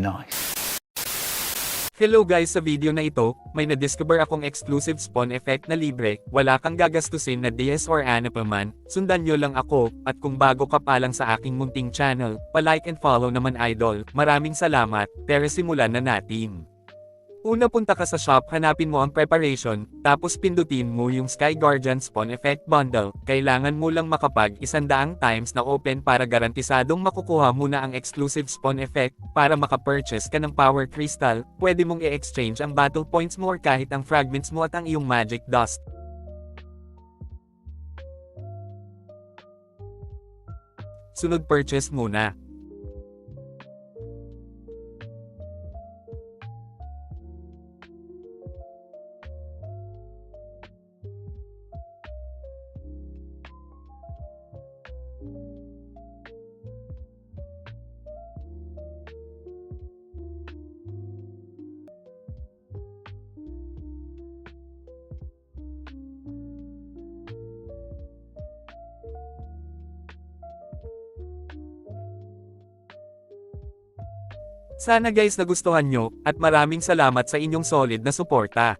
nice. Hello guys, sa video na ito, may na-discover akong exclusive spawn effect na libre, wala kang gagastusin na DS or ano pa man, sundan nyo lang ako, at kung bago ka pa lang sa aking munting channel, pa-like and follow naman idol, maraming salamat, pero simulan na natin. Una punta ka sa shop, hanapin mo ang preparation, tapos pindutin mo yung Sky Guardian Spawn Effect Bundle. Kailangan mo lang makapag 100 times na open para garantisadong makukuha mo na ang exclusive spawn effect. Para makapurchase ka ng Power Crystal, pwede mong i-exchange ang battle points mo or kahit ang fragments mo at ang iyong magic dust. Sunod purchase muna. Sana guys nagustuhan nyo, at maraming salamat sa inyong solid na suporta.